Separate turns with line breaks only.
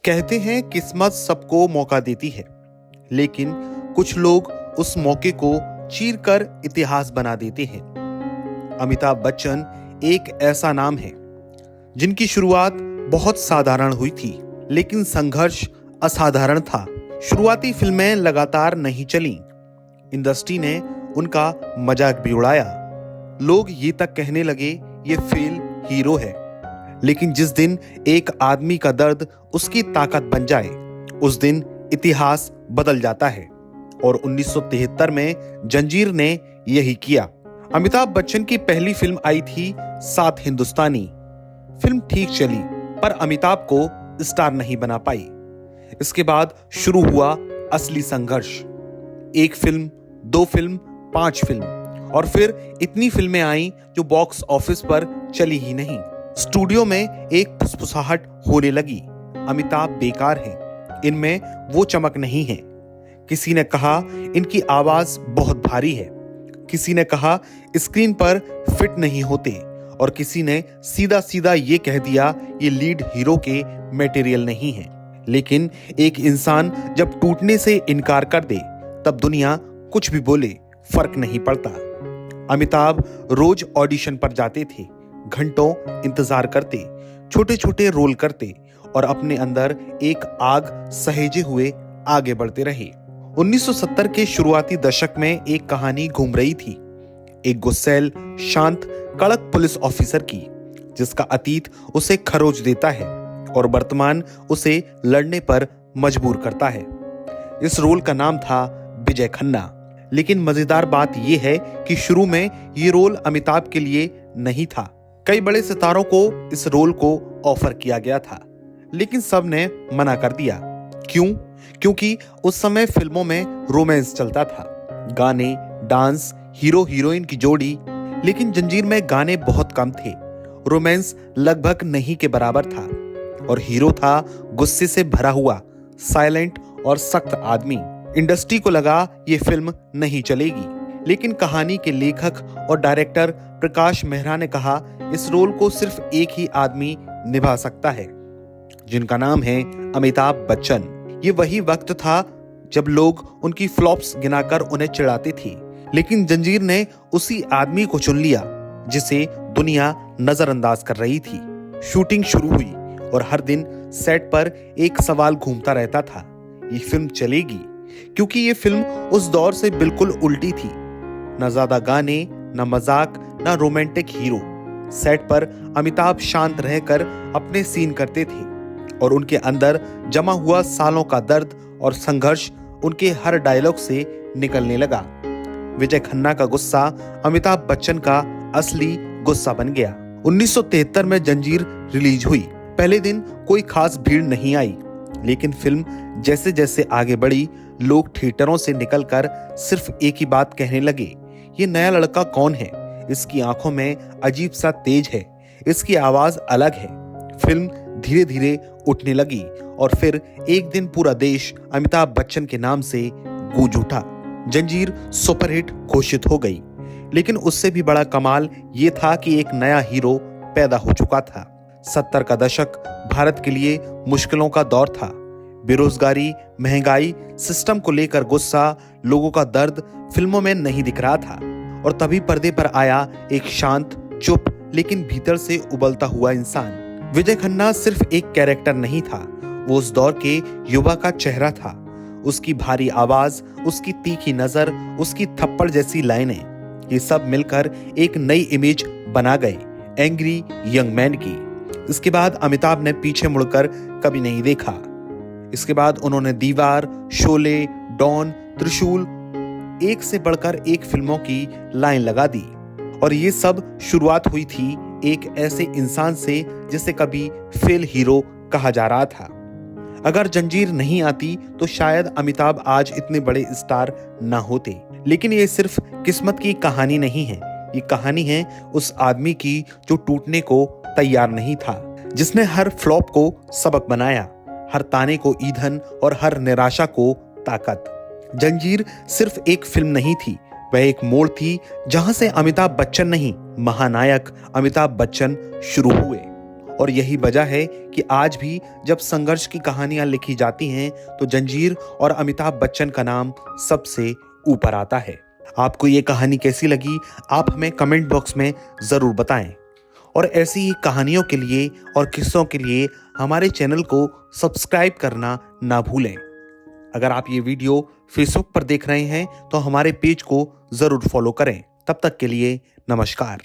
कहते हैं किस्मत सबको मौका देती है, लेकिन कुछ लोग उस मौके को चीर कर इतिहास बना देते हैं। अमिताभ बच्चन एक ऐसा नाम है जिनकी शुरुआत बहुत साधारण हुई थी, लेकिन संघर्ष असाधारण था। शुरुआती फिल्में लगातार नहीं चलीं। इंडस्ट्री ने उनका मजाक भी उड़ाया। लोग ये तक कहने लगे ये फेल हीरो है। लेकिन जिस दिन एक आदमी का दर्द उसकी ताकत बन जाए, उस दिन इतिहास बदल जाता है। और 1973 में जंजीर ने यही किया। अमिताभ बच्चन की पहली फिल्म आई थी सात हिंदुस्तानी। फिल्म ठीक चली, पर अमिताभ को स्टार नहीं बना पाई। इसके बाद शुरू हुआ असली संघर्ष। एक फिल्म, दो फिल्म, 5 फिल्म, और फिर इतनी फिल्में आईं जो बॉक्स ऑफिस पर चली ही नहीं। स्टूडियो में एक फुसफुसाहट होने लगी, अमिताभ बेकार हैं, इनमें वो चमक नहीं है। किसी ने कहा इनकी आवाज बहुत भारी है, किसी ने कहा स्क्रीन पर फिट नहीं होते, और किसी ने सीधा सीधा ये कह दिया ये लीड हीरो के मटेरियल नहीं है। लेकिन एक इंसान जब टूटने से इनकार कर दे, तब दुनिया कुछ भी बोले फर्क नहीं पड़ता। अमिताभ रोज ऑडिशन पर जाते थे, घंटों इंतजार करते, छोटे छोटे रोल करते और अपने अंदर एक आग सहेजे हुए आगे बढ़ते रहे। 1970 के शुरुआती दशक में एक कहानी घूम रही थी, एक गुस्सैल, शांत, कड़क पुलिस ऑफिसर की, जिसका अतीत उसे खरोच देता है और वर्तमान उसे लड़ने पर मजबूर करता है। इस रोल का नाम था विजय खन्ना। लेकिन मजेदार बात यह है कि शुरू में ये रोल अमिताभ के लिए नहीं था। कई बड़े सितारों को इस रोल को ऑफर किया गया था, लेकिन सब ने मना कर दिया। क्यों? क्योंकि उस समय फिल्मों में रोमांस चलता था, गाने, डांस, हीरो हीरोइन की जोड़ी। लेकिन जंजीर में गाने बहुत कम थे, रोमांस लगभग नहीं के बराबर था, और हीरो था गुस्से से भरा हुआ, साइलेंट और सख्त आदमी। इंडस्ट्री को लगा ये फिल्म नहीं चलेगी, लेकिन कहानी के लेखक और डायरेक्टर प्रकाश मेहरा ने कहा इस रोल को सिर्फ एक ही आदमी निभा सकता है, जिनका नाम है अमिताभ बच्चन। ये वही वक्त था जब लोग उनकी फ्लॉप्स गिनाकर उन्हें चिढ़ाते थे, लेकिन जंजीर ने उसी आदमी को चुन लिया जिसे दुनिया नजरअंदाज कर रही थी। शूटिंग शुरू हुई और हर दिन सेट पर एक सवाल घूमता रहता था, ये फिल्म चलेगी? क्योंकि ये फिल्म उस दौर से बिल्कुल उल्टी थी। न ज्यादा गाने, न मजाक, न रोमांटिक हीरो। सेट पर अमिताभ शांत रहकर अपने सीन करते थे, और उनके अंदर जमा हुआ सालों का दर्द और संघर्ष उनके हर डायलॉग से निकलने लगा। विजय खन्ना का गुस्सा अमिताभ बच्चन का असली गुस्सा बन गया। 1973 में जंजीर रिलीज हुई। पहले दिन कोई खास भीड़ नहीं आई, लेकिन फिल्म जैसे जैसे आगे बढ़ी, लोग थिएटरों से निकलकर सिर्फ एक ही बात कहने लगे, ये नया लड़का कौन है? इसकी आंखों में अजीब सा तेज है, इसकी आवाज अलग है। फिल्म धीरे धीरे उठने लगी, और फिर एक दिन पूरा देश अमिताभ बच्चन के नाम से गूंज उठा। जंजीर सुपरहिट घोषित हो गई, लेकिन उससे भी बड़ा कमाल ये था कि एक नया हीरो पैदा हो चुका था। 70 का दशक भारत के लिए मुश्किलों का दौर था। बेरोजगारी, महंगाई, सिस्टम को लेकर गुस्सा, लोगों का दर्द फिल्मों में नहीं दिख रहा था। और तभी पर्दे पर आया एक शांत, चुप, लेकिन भीतर से उबलता हुआ इंसान। विजय खन्ना सिर्फ एक कैरेक्टर नहीं था, वो उस दौर के युवा का चेहरा था। उसकी भारी आवाज, उसकी तीखी नजर, उसकी थप्पड़ जैसी लाइनें, ये सब मिलकर एक नई इमेज बना गए, एंग्री यंग मैन की। इसके बाद अमिताभ ने पीछे मुड़कर कभी नहीं देखा। इसके बाद उन्होंने दीवार, शोले, डॉन, त्रिशूल, एक से बढ़कर एक फिल्मों की लाइन लगा दी। और ये सब शुरुआत हुई थी एक ऐसे इंसान से जिसे कभी फेल हीरो कहा जा रहा था। अगर जंजीर नहीं आती तो शायद अमिताभ आज इतने बड़े स्टार ना होते। लेकिन ये सिर्फ किस्मत की कहानी नहीं है, ये कहानी है उस आदमी की जो टूटने को तैयार नहीं था, जिसने हर फ्लॉप को सबक बनाया, हर ताने को ईंधन और हर निराशा को ताकत। जंजीर सिर्फ एक फिल्म नहीं थी, वह एक मोड़ थी जहां से अमिताभ बच्चन नहीं, महानायक अमिताभ बच्चन शुरू हुए। और यही वजह है कि आज भी जब संघर्ष की कहानियां लिखी जाती हैं तो जंजीर और अमिताभ बच्चन का नाम सबसे ऊपर आता है। आपको ये कहानी कैसी लगी, आप हमें कमेंट बॉक्स में ज़रूर बताएं और ऐसी ही कहानियों के लिए और किस्सों के लिए हमारे चैनल को सब्सक्राइब करना ना भूलें। अगर आप ये वीडियो फेसबुक पर देख रहे हैं तो हमारे पेज को ज़रूर फॉलो करें। तब तक के लिए नमस्कार।